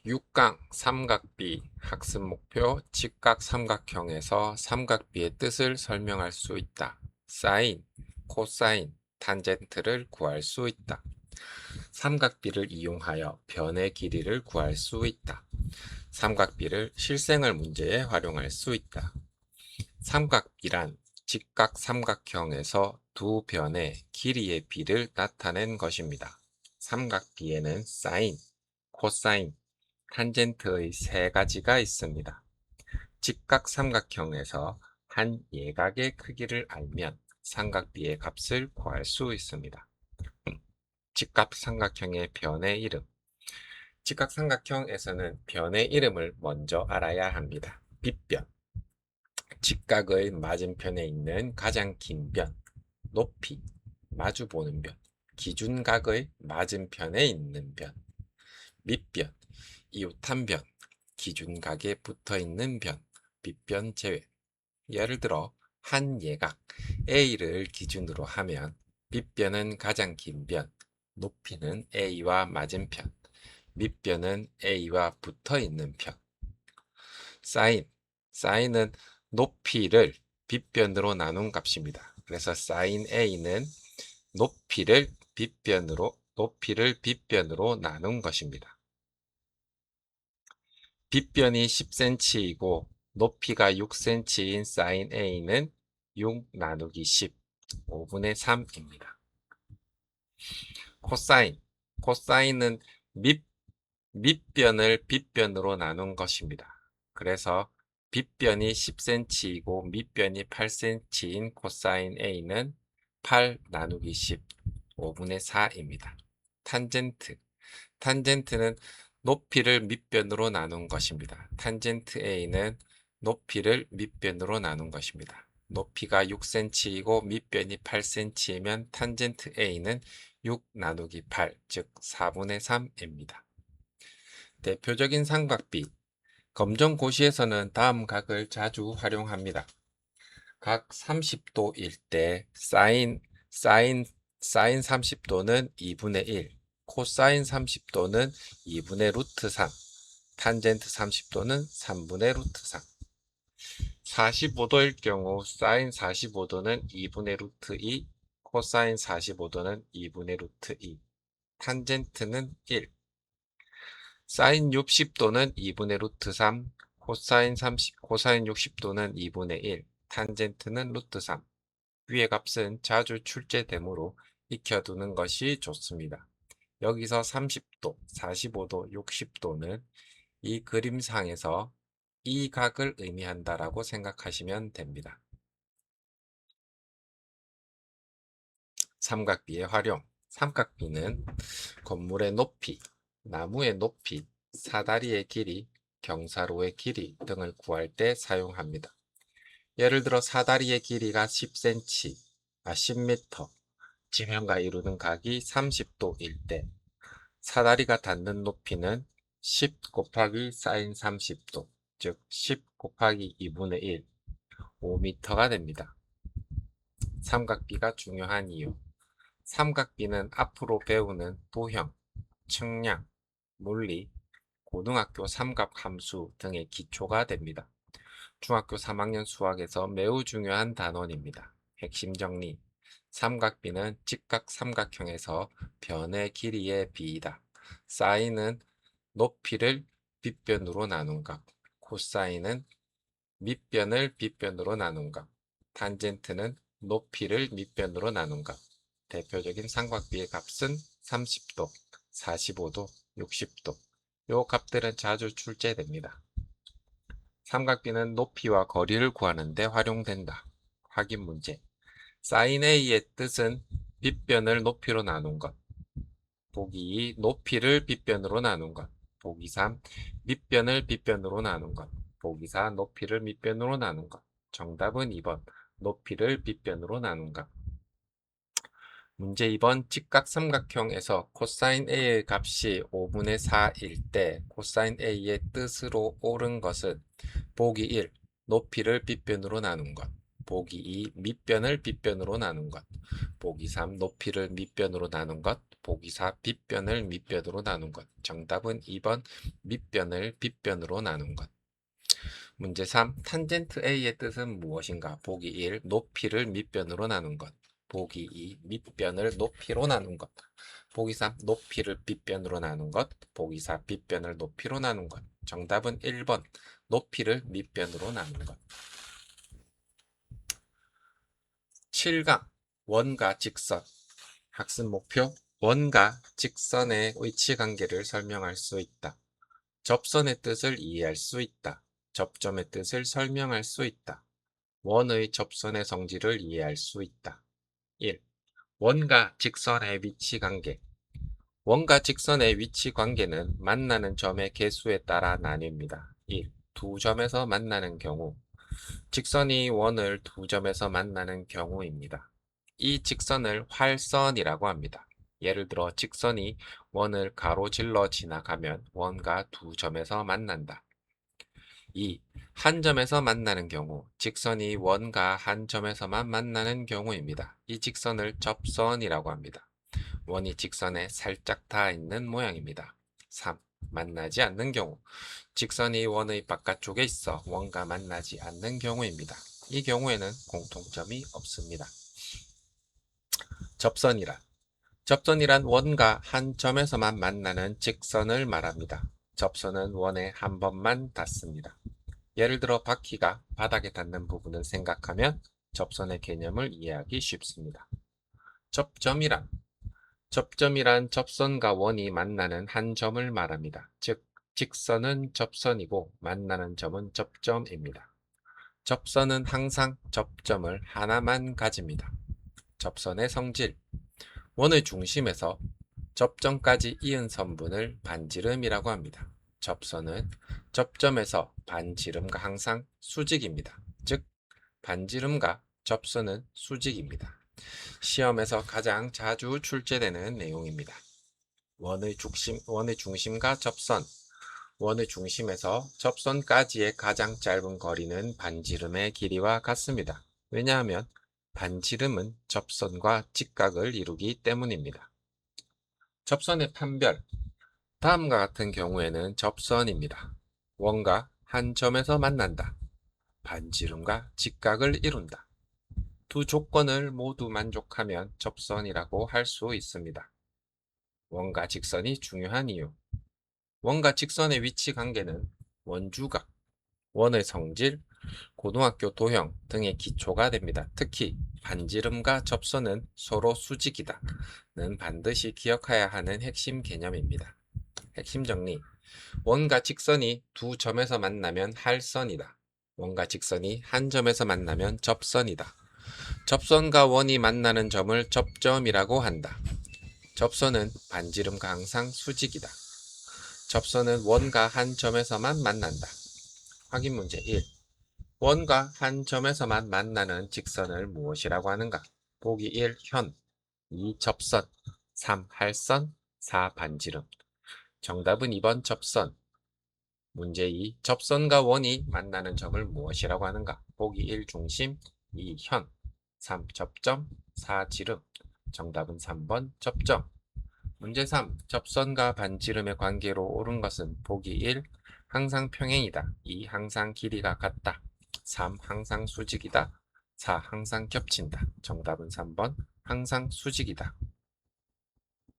6강 삼각비 학습 목표 직각삼각형에서 삼각비의 뜻을 설명할 수 있다. 사인, 코사인, 탄젠트를 구할 수 있다. 삼각비를 이용하여 변의 길이를 구할 수 있다. 삼각비를 실생활 문제에 활용할 수 있다. 삼각비란 직각삼각형에서 두 변의 길이의 비를 나타낸 것입니다. 삼각비에는 사인, 코사인, 탄젠트의 세 가지가 있습니다. 직각삼각형에서 한 예각의 크기를 알면 삼각비의 값을 구할 수 있습니다. 직각삼각형의 변의 이름. 직각삼각형에서는 변의 이름을 먼저 알아야 합니다. 빗변. 직각의 맞은편에 있는 가장 긴 변. 높이. 마주보는 변. 기준각의 맞은편에 있는 변. 밑변. 이웃한 변. 기준각에 붙어있는 변. 밑변 제외. 예를 들어 한 예각 A를 기준으로 하면 밑변은 가장 긴 변, 높이는 A와 맞은편, 밑변은 A와 붙어있는 편. 사인, 사인은 높이를 빗변으로 나눈 값입니다. 그래서 사인 A는 높이를 빗변으로 나눈 것입니다. 빗변이 10cm이고 높이가 6cm인 사인 A는 6 나누기 10, 5분의 3입니다. 코사인, 코사인은 밑변을 빗변으로 나눈 것입니다. 그래서 빗변이 10cm이고 밑변이 8cm인 코사인 A는 8 나누기 10, 5분의 4입니다. 탄젠트, 탄젠트는 높이를 밑변으로 나눈 것입니다. 탄젠트 A는 높이를 밑변으로 나눈 것입니다. 높이가 6cm이고 밑변이 8cm이면 탄젠트 A는 6 나누기 8, 즉 4분의 3입니다. 대표적인 삼각비, 검정고시에서는 다음 각을 자주 활용합니다. 각 30도일 때 사인 30도는 2분의 1, 코사인 30도는 2분의 루트 3, 탄젠트 30도는 3분의 루트 3. 45도일 경우 사인 45도는 2분의 루트 2, 코사인 45도는 2분의 루트 2, 탄젠트는 1. 사인 60도는 2분의 루트 3, 코사인 60도는 2분의 1, 탄젠트는 루트 3. 위의 값은 자주 출제되므로 익혀두는 것이 좋습니다. 여기서 30도, 45도, 60도는 이 그림상에서 이 각을 의미한다라고 생각하시면 됩니다. 삼각비의 활용. 삼각비는 건물의 높이, 나무의 높이, 사다리의 길이, 경사로의 길이 등을 구할 때 사용합니다. 예를 들어 사다리의 길이가 10cm, 10m, 지면과 이루는 각이 30도일 때 사다리가 닿는 높이는 10 곱하기 사인 30도, 즉 10 곱하기 2분의 1, 5m가 됩니다. 삼각비가 중요한 이유. 삼각비는 앞으로 배우는 도형, 측량, 물리, 고등학교 삼각함수 등의 기초가 됩니다. 중학교 3학년 수학에서 매우 중요한 단원입니다. 핵심 정리. 삼각비는 직각삼각형에서 변의 길이의 비이다. 사인은 높이를 빗변으로 나눈 값, 코사인은 밑변을 빗변으로 나눈 값, 탄젠트는 높이를 밑변으로 나눈 값. 대표적인 삼각비의 값은 30도, 45도, 60도. 요 값들은 자주 출제됩니다. 삼각비는 높이와 거리를 구하는 데 활용된다. 확인 문제. 사인 A의 뜻은 빗변을 높이로 나눈 것. 보기 2. 높이를 빗변으로 나눈 것. 보기 3. 밑변을 빗변으로 나눈 것. 보기 4. 높이를 밑변으로 나눈 것. 정답은 2번. 높이를 빗변으로 나눈 것. 문제 2번 직각삼각형에서 코사인 A의 값이 5분의 4일 때 코사인 A의 뜻으로 옳은 것은 보기 1. 높이를 빗변으로 나눈 것. 보기 2. 밑변을 빗변으로 나눈 것. 보기 3. 높이를 밑변으로 나눈 것. 보기 4. 빗변을 밑변으로 나눈 것. 정답은 2번 밑변을 빗변으로 나눈 것. 문제 3. 탄젠트 A의 뜻은 무엇인가? 보기 1. 높이를 밑변으로 나눈 것. 보기 2. 밑변을 높이로 나눈 것. 보기 3. 높이를 빗변으로 나눈 것. 보기 4. 빗변을 높이로 나눈 것. 정답은 1번 높이를 밑변으로 나눈 것. 7강 원과 직선. 학습 목표. 원과 직선의 위치관계를 설명할 수 있다. 접선의 뜻을 이해할 수 있다. 접점의 뜻을 설명할 수 있다. 원의 접선의 성질을 이해할 수 있다. 1. 원과 직선의 위치관계. 원과 직선의 위치관계는 만나는 점의 개수에 따라 나뉩니다. 1. 두 점에서 만나는 경우. 직선이 원을 두 점에서 만나는 경우입니다. 이 직선을 활선이라고 합니다. 예를 들어 직선이 원을 가로질러 지나가면 원과 두 점에서 만난다. 2. 한 점에서 만나는 경우. 직선이 원과 한 점에서만 만나는 경우입니다. 이 직선을 접선이라고 합니다. 원이 직선에 살짝 닿아 있는 모양입니다. 3. 만나지 않는 경우. 직선이 원의 바깥쪽에 있어 원과 만나지 않는 경우입니다. 이 경우에는 공통점이 없습니다. 접선이란. 접선이란 원과 한 점에서만 만나는 직선을 말합니다. 접선은 원에 한 번만 닿습니다. 예를 들어 바퀴가 바닥에 닿는 부분을 생각하면 접선의 개념을 이해하기 쉽습니다. 접점이란. 접점이란 접선과 원이 만나는 한 점을 말합니다. 즉, 직선은 접선이고 만나는 점은 접점입니다. 접선은 항상 접점을 하나만 가집니다. 접선의 성질. 원의 중심에서 접점까지 이은 선분을 반지름이라고 합니다. 접선은 접점에서 반지름과 항상 수직입니다. 즉, 반지름과 접선은 수직입니다. 시험에서 가장 자주 출제되는 내용입니다. 원의 중심과 접선. 원의 중심에서 접선까지의 가장 짧은 거리는 반지름의 길이와 같습니다. 왜냐하면 반지름은 접선과 직각을 이루기 때문입니다. 접선의 판별. 다음과 같은 경우에는 접선입니다. 원과 한 점에서 만난다. 반지름과 직각을 이룬다. 두 조건을 모두 만족하면 접선이라고 할 수 있습니다. 원과 직선이 중요한 이유. 원과 직선의 위치 관계는 원주각, 원의 성질, 고등학교 도형 등의 기초가 됩니다. 특히 반지름과 접선은 서로 수직이다는 반드시 기억해야 하는 핵심 개념입니다. 핵심 정리. 원과 직선이 두 점에서 만나면 할선이다. 원과 직선이 한 점에서 만나면 접선이다. 접선과 원이 만나는 점을 접점이라고 한다. 접선은 반지름과 항상 수직이다. 접선은 원과 한 점에서만 만난다. 확인 문제 1. 원과 한 점에서만 만나는 직선을 무엇이라고 하는가? 보기 1. 현 2. 접선 3. 할선 4. 반지름. 정답은 2번 접선. 문제 2. 접선과 원이 만나는 점을 무엇이라고 하는가? 보기 1. 중심 2. 현 3. 접점 4. 지름. 정답은 3번 접점. 문제 3. 접선과 반지름의 관계로 옳은 것은 보기 1. 항상 평행이다. 2. 항상 길이가 같다. 3. 항상 수직이다. 4. 항상 겹친다. 정답은 3번 항상 수직이다.